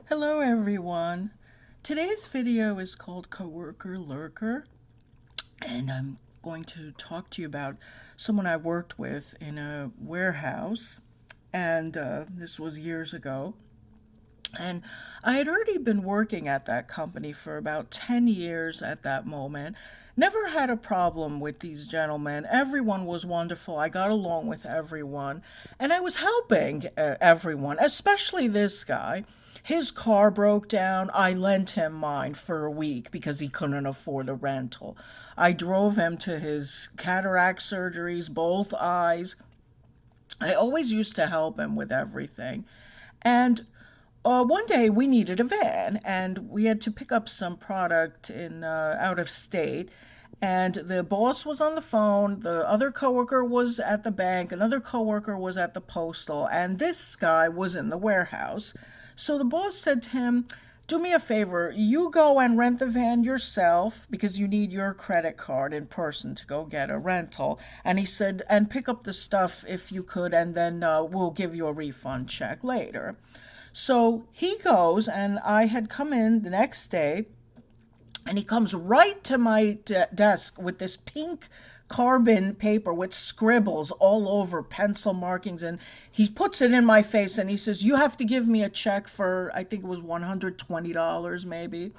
Hello everyone. Today's video is called Coworker Lurker, and I'm going to talk to you about someone I worked with in a warehouse, and this was years ago. And I had already been working at that company for about 10 years at that moment. Never had a problem with these gentlemen. Everyone was wonderful. I got along with everyone. And I was helping everyone, especially this guy. His car broke down. I lent him mine for a week because he couldn't afford a rental. I drove him to his cataract surgeries, both eyes. I always used to help him with everything. And one day we needed a van, and we had to pick up some product in out of state. And the boss was on the phone. The other coworker was at the bank. Another coworker was at the postal, and this guy was in the warehouse. So the boss said to him, "Do me a favor, you go and rent the van yourself because you need your credit card in person to go get a rental." And he said, "And pick up the stuff if you could, and then we'll give you a refund check later." So he goes, and I had come in the next day, and he comes right to my desk with this pink carbon paper with scribbles all over, pencil markings, and he puts it in my face and he says, "You have to give me a check for," I think it was $120 maybe.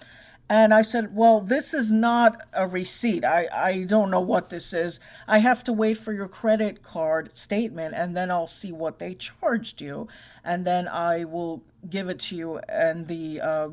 And I said, "Well, this is not a receipt. I don't know what this is. I have to wait for your credit card statement, and then I'll see what they charged you. And then I will give it to you and the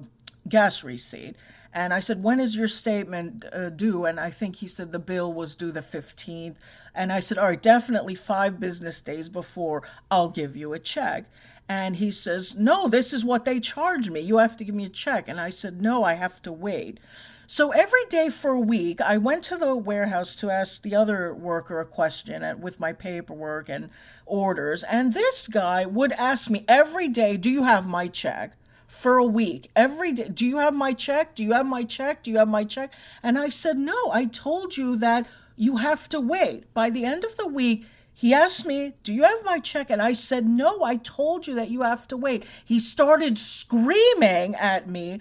gas receipt." And I said, "When is your statement due?" And I think he said the bill was due the 15th. And I said, "All right, definitely 5 business days before, I'll give you a check." And he says, "No, this is what they charge me. You have to give me a check." And I said, "No, I have to wait." So every day for a week, I went to the warehouse to ask the other worker a question with my paperwork and orders. And this guy would ask me every day, "Do you have my check?" For a week, every day, "Do you have my check? Do you have my check? Do you have my check?" And I said, "No, I told you that you have to wait." By the end of the week, he asked me, "Do you have my check?" And I said, "No, I told you that you have to wait." He started screaming at me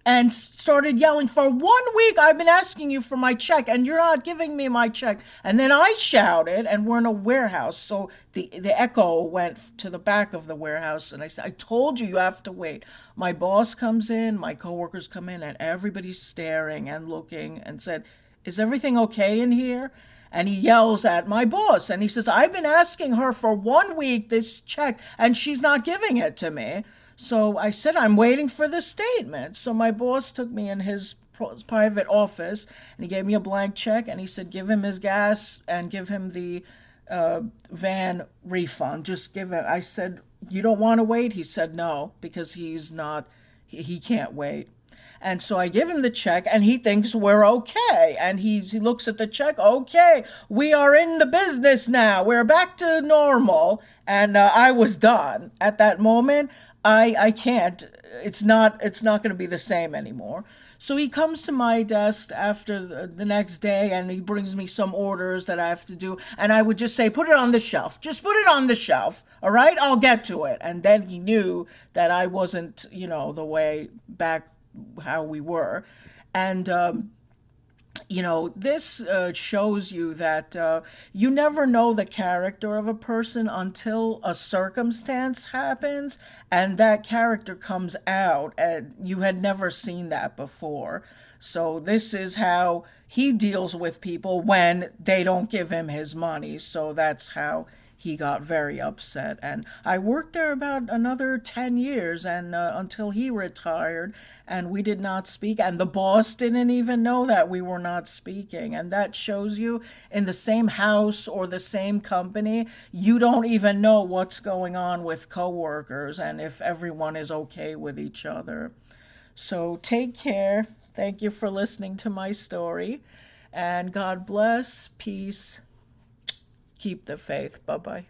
and started yelling, "For 1 week I've been asking you for my check and you're not giving me my check." And then I shouted, and we're in a warehouse, so the echo went to the back of the warehouse, and I said, "I told you you have to wait." My boss comes in, my coworkers come in, and everybody's staring and looking, and said, "Is everything okay in here?" And he yells at my boss, and he says, "I've been asking her for 1 week this check and she's not giving it to me." So I said, "I'm waiting for the statement." So my boss took me in his private office, and he gave me a blank check, and he said, "Give him his gas and give him the van refund. Just give it." I said, "You don't want to wait?" He said, "No, because he can't wait." And so I give him the check, and he thinks we're okay. And he looks at the check. "Okay, we are in the business now. We're back to normal." And I was done at that moment. I can't. It's not going to be the same anymore. So he comes to my desk after the next day, and he brings me some orders that I have to do. And I would just say, "Put it on the shelf. Just put it on the shelf. All right, I'll get to it." And then he knew that I wasn't, the way back how we were. And this shows you that you never know the character of a person until a circumstance happens and that character comes out, and you had never seen that before. So this is how he deals with people when they don't give him his money. So that's how he got very upset. And I worked there about another 10 years, and until he retired, and we did not speak, and the boss didn't even know that we were not speaking. And that shows you, in the same house or the same company, you don't even know what's going on with coworkers and if everyone is okay with each other. So take care. Thank you for listening to my story, and God bless. Peace. Keep the faith. Bye bye.